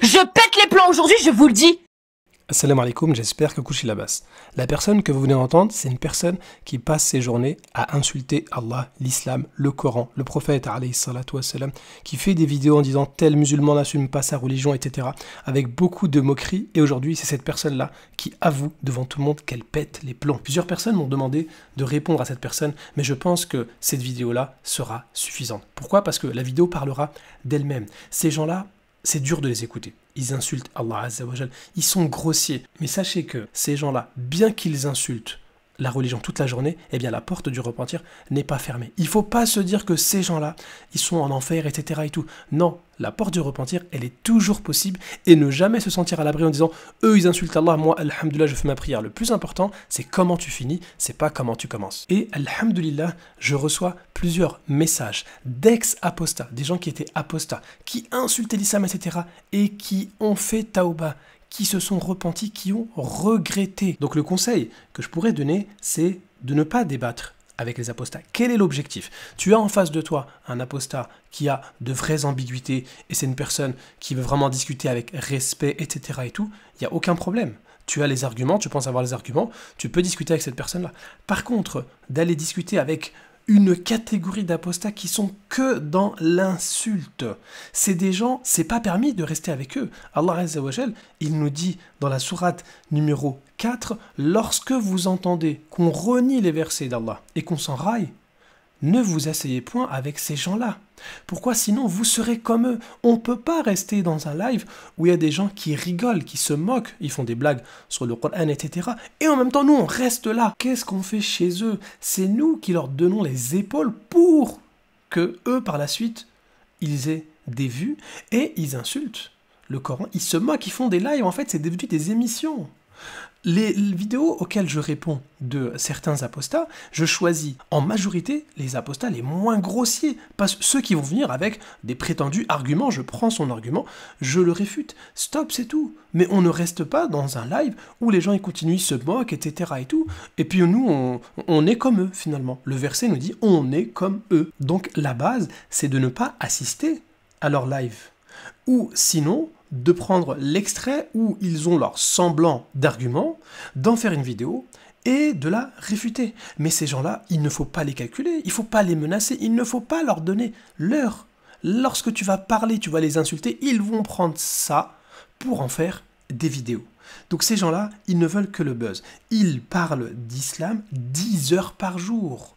Je pète les plombs aujourd'hui, je vous le dis. Assalamu alaikum, j'espère que Kouchi Labas. La personne que vous venez d'entendre, c'est une personne qui passe ses journées à insulter Allah, l'islam, le Coran, le prophète, alayhi salatu wassalam, qui fait des vidéos en disant tel musulman n'assume pas sa religion, etc. avec beaucoup de moqueries. Et aujourd'hui, c'est cette personne-là qui avoue devant tout le monde qu'elle pète les plombs. Plusieurs personnes m'ont demandé de répondre à cette personne, mais je pense que cette vidéo-là sera suffisante. Pourquoi? Parce que la vidéo parlera d'elle-même. Ces gens-là, c'est dur de les écouter. Ils insultent Allah Azza wa Jal. Ils sont grossiers. Mais sachez que ces gens-là, bien qu'ils insultent la religion toute la journée, eh bien la porte du repentir n'est pas fermée. Il ne faut pas se dire que ces gens-là, ils sont en enfer, etc. et tout. Non, la porte du repentir, elle est toujours possible et ne jamais se sentir à l'abri en disant « Eux, ils insultent Allah, moi, alhamdoulilah, je fais ma prière. » Le plus important, c'est comment tu finis, c'est pas comment tu commences. Et alhamdoulilah, je reçois plusieurs messages d'ex-apostats, des gens qui étaient apostats, qui insultaient l'islam, etc. et qui ont fait tauba, qui se sont repentis, qui ont regretté. Donc le conseil que je pourrais donner, c'est de ne pas débattre avec les apostats. Quel est l'objectif? Tu as en face de toi un apostat qui a de vraies ambiguïtés et c'est une personne qui veut vraiment discuter avec respect, etc. et tout, il n'y a aucun problème. Tu as les arguments, tu penses avoir les arguments, tu peux discuter avec cette personne-là. Par contre, d'aller discuter avec une catégorie d'apostats qui sont que dans l'insulte. C'est des gens, c'est pas permis de rester avec eux. Allah Azza wa Jal, il nous dit dans la sourate numéro 4, lorsque vous entendez qu'on renie les versets d'Allah et qu'on s'en raille, ne vous asseyez point avec ces gens-là. Pourquoi? Sinon, vous serez comme eux. On ne peut pas rester dans un live où il y a des gens qui rigolent, qui se moquent, ils font des blagues sur le Coran, etc. Et en même temps, nous, on reste là. Qu'est-ce qu'on fait chez eux? C'est nous qui leur donnons les épaules pour que eux, par la suite, ils aient des vues et ils insultent le Coran. Ils se moquent, ils font des lives. En fait, c'est devenu des émissions. Les vidéos auxquelles je réponds de certains apostats, je choisis en majorité les apostats les moins grossiers, pas ceux qui vont venir avec des prétendus arguments. Je prends son argument, je le réfute. Stop, c'est tout. Mais on ne reste pas dans un live où les gens ils continuent, ils se moquent, etc. et tout. Et puis nous, on est comme eux finalement. Le verset nous dit on est comme eux. Donc la base, c'est de ne pas assister à leur live. Ou sinon, de prendre l'extrait où ils ont leur semblant d'argument, d'en faire une vidéo et de la réfuter. Mais ces gens-là, il ne faut pas les calculer, il ne faut pas les menacer, il ne faut pas leur donner l'heure. Lorsque tu vas parler, tu vas les insulter, ils vont prendre ça pour en faire des vidéos. Donc ces gens-là, ils ne veulent que le buzz. Ils parlent d'islam 10 heures par jour.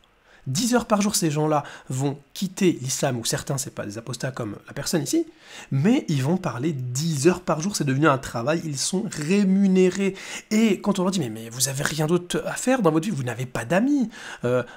10 heures par jour, ces gens-là vont quitter l'islam, ou certains, c'est pas des apostats comme la personne ici, mais ils vont parler 10 heures par jour, c'est devenu un travail, ils sont rémunérés. Et quand on leur dit, mais vous avez rien d'autre à faire dans votre vie, vous n'avez pas d'amis,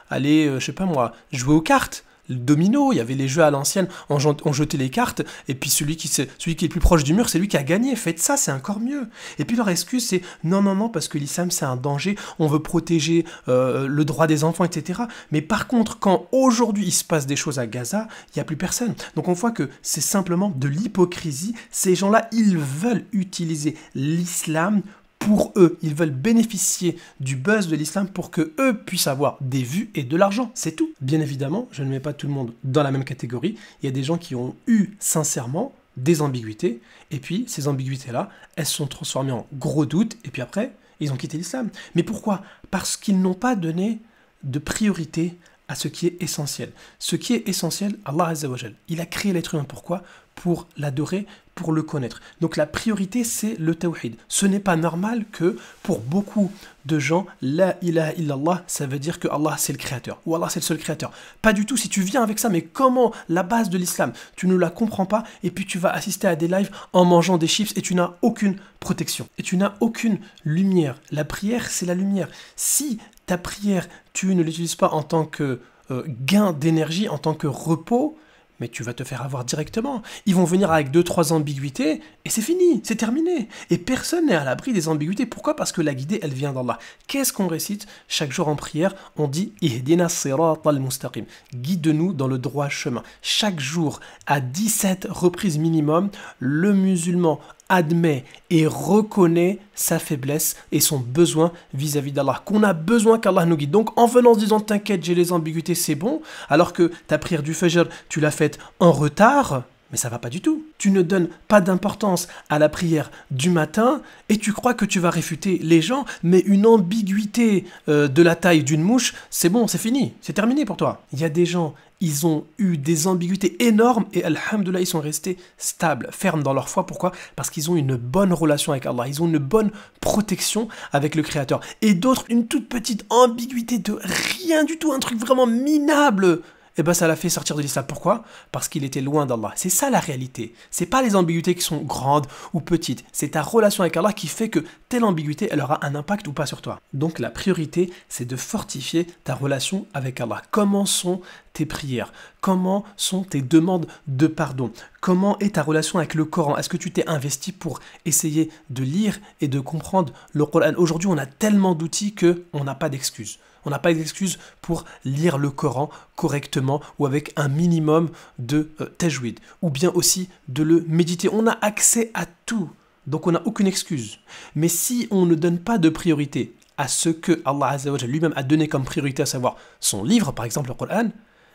allez, je sais pas moi, jouer aux cartes, le domino, il y avait les jeux à l'ancienne, on jetait les cartes, et puis celui qui est plus proche du mur, c'est lui qui a gagné. Faites ça, c'est encore mieux. Et puis leur excuse, c'est non, parce que l'islam, c'est un danger, on veut protéger le droit des enfants, etc. Mais par contre, quand aujourd'hui, il se passe des choses à Gaza, il n'y a plus personne. Donc on voit que c'est simplement de l'hypocrisie. Ces gens-là, ils veulent utiliser l'islam pour eux, ils veulent bénéficier du buzz de l'islam pour que eux puissent avoir des vues et de l'argent, c'est tout. Bien évidemment, je ne mets pas tout le monde dans la même catégorie. Il y a des gens qui ont eu sincèrement des ambiguïtés, et puis ces ambiguïtés-là, elles se sont transformées en gros doutes, et puis après, ils ont quitté l'islam. Mais pourquoi? Parce qu'ils n'ont pas donné de priorité à ce qui est essentiel. Ce qui est essentiel, Allah Azza wa Jal, il a créé l'être humain. Pourquoi? Pour l'adorer, pour le connaître. Donc la priorité, c'est le tawhid. Ce n'est pas normal que pour beaucoup de gens, la ilaha illallah, ça veut dire que Allah c'est le créateur, ou Allah c'est le seul créateur. Pas du tout, si tu viens avec ça, mais comment la base de l'islam, tu ne la comprends pas, et puis tu vas assister à des lives en mangeant des chips, et tu n'as aucune protection, et tu n'as aucune lumière. La prière, c'est la lumière. Si ta prière, tu ne l'utilises pas en tant que gain d'énergie, en tant que repos, mais tu vas te faire avoir directement. Ils vont venir avec 2-3 ambiguïtés et c'est fini, c'est terminé. Et personne n'est à l'abri des ambiguïtés. Pourquoi? Parce que la guidée, elle vient d'Allah. Qu'est-ce qu'on récite chaque jour en prière? On dit Ihdina siratal mustaqim. Guide-nous dans le droit chemin. Chaque jour, à 17 reprises minimum, le musulman admet et reconnaît sa faiblesse et son besoin vis-à-vis d'Allah, qu'on a besoin qu'Allah nous guide. Donc en venant en se disant t'inquiète, j'ai les ambiguïtés, c'est bon, alors que ta prière du Fajr, tu l'as faite en retard, Mais ça va pas du tout. Tu ne donnes pas d'importance à la prière du matin et tu crois que tu vas réfuter les gens, mais une ambiguïté de la taille d'une mouche, c'est bon, c'est fini, c'est terminé pour toi. Il y a des gens, ils ont eu des ambiguïtés énormes et alhamdoulilah, ils sont restés stables, fermes dans leur foi. Pourquoi? Parce qu'ils ont une bonne relation avec Allah, ils ont une bonne protection avec le Créateur. Et d'autres, une toute petite ambiguïté de rien du tout, un truc vraiment minable. Eh ben ça l'a fait sortir de l'islam. Pourquoi? Parce qu'il était loin d'Allah. C'est ça la réalité. C'est pas les ambiguïtés qui sont grandes ou petites. C'est ta relation avec Allah qui fait que telle ambiguïté, elle aura un impact ou pas sur toi. Donc la priorité, c'est de fortifier ta relation avec Allah. Comment sont tes prières? Comment sont tes demandes de pardon? Comment est ta relation avec le Coran? Est-ce que tu t'es investi pour essayer de lire et de comprendre le Coran? Aujourd'hui, on a tellement d'outils qu'on n'a pas d'excuses. On n'a pas d'excuses pour lire le Coran correctement ou avec un minimum de tajwid, ou bien aussi de le méditer. On a accès à tout, donc on n'a aucune excuse. Mais si on ne donne pas de priorité à ce que Allah Azza wa Jal lui-même a donné comme priorité, à savoir son livre, par exemple le Coran,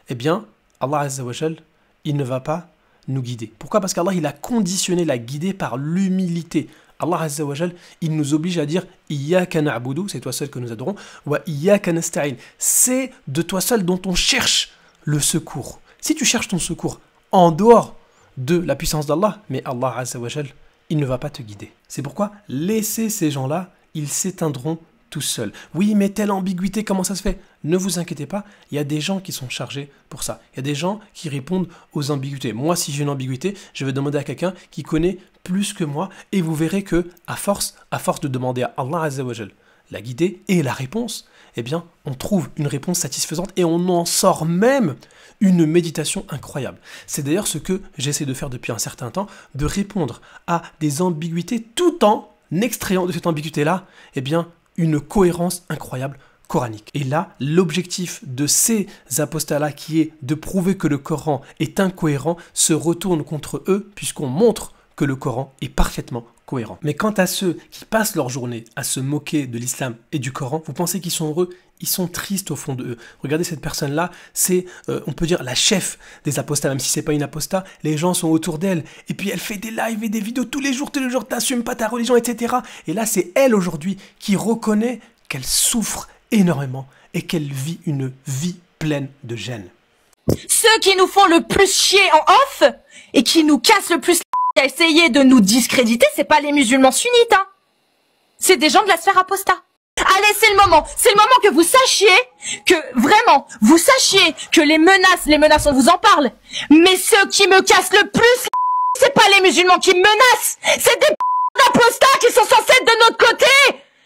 eh bien Allah Azza wa Jal, il ne va pas nous guider. Pourquoi? Parce qu'Allah, il a conditionné la guider par l'humilité. Allah Azza wa Jal, il nous oblige à dire « Iyyaka na'budu » c'est toi seul que nous adorons, « Wa iyyaka nasta'in » c'est de toi seul dont on cherche le secours. Si tu cherches ton secours en dehors de la puissance d'Allah, mais Allah Azza wa Jal, il ne va pas te guider. C'est pourquoi laissez ces gens-là, ils s'éteindront tout seuls. Oui, mais telle ambiguïté, comment ça se fait? Ne vous inquiétez pas, il y a des gens qui sont chargés pour ça. Il y a des gens qui répondent aux ambiguïtés. Moi, si j'ai une ambiguïté, je vais demander à quelqu'un qui connaît plus que moi, et vous verrez que, à force de demander à Allah Azza wa Jal la guider et la réponse, eh bien, on trouve une réponse satisfaisante et on en sort même une méditation incroyable. C'est d'ailleurs ce que j'essaie de faire depuis un certain temps, de répondre à des ambiguïtés tout en extrayant de cette ambiguïté-là, eh bien, une cohérence incroyable coranique. Et là, l'objectif de ces apostats-là, qui est de prouver que le Coran est incohérent, se retourne contre eux, puisqu'on montre que le Coran est parfaitement cohérent. Mais quant à ceux qui passent leur journée à se moquer de l'islam et du Coran, vous pensez qu'ils sont heureux? Ils sont tristes au fond de eux. Regardez cette personne-là, c'est, on peut dire, la chef des apostats, même si c'est pas une apostat, les gens sont autour d'elle. Et puis elle fait des lives et des vidéos tous les jours, t'assumes pas ta religion, etc. Et là, c'est elle aujourd'hui qui reconnaît qu'elle souffre énormément et qu'elle vit une vie pleine de gêne. Ceux qui nous font le plus chier en off et qui nous cassent le plus à essayer de nous discréditer, c'est pas les musulmans sunnites, hein. C'est des gens de la sphère apostat. Allez, c'est le moment que vous sachiez, que vraiment, vous sachiez que les menaces, on vous en parle, mais ceux qui me cassent le plus, c'est pas les musulmans qui me menacent, c'est des apostats qui sont censés être de notre côté.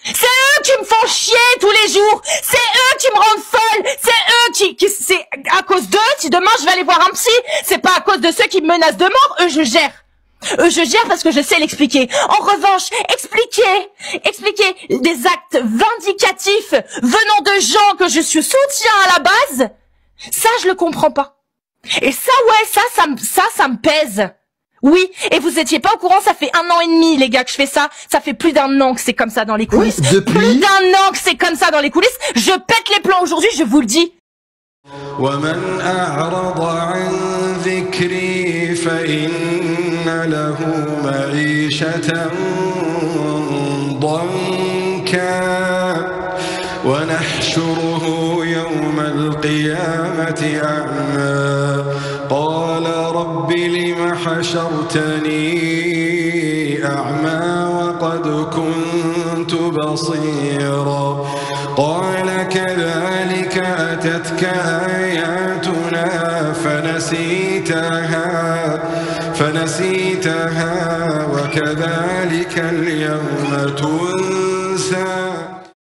C'est eux qui me font chier tous les jours, c'est eux qui me rendent folle, c'est eux qui c'est à cause d'eux, si demain je vais aller voir un psy, c'est pas à cause de ceux qui me menacent de mort, eux je gère. Je gère parce que je sais l'expliquer. En revanche, expliquer des actes vindicatifs venant de gens que je soutiens à la base, ça je le comprends pas. Et ça ouais, ça me pèse. Oui, et vous étiez pas au courant, ça fait 1 an et demi les gars que je fais ça, ça fait plus d'1 an que c'est comme ça dans les coulisses. Oui, depuis... Plus d'1 an que c'est comme ça dans les coulisses, je pète les plombs aujourd'hui, je vous le dis. ومن أعرض عن ذكري فإن له معيشة ضنكا ونحشره يوم القيامة أعمى قال رب لم حشرتني أعمى وقد كنت بصيرا قال كذلك أتتك آياتنا فنسيتها وكذلك اليوم تنسى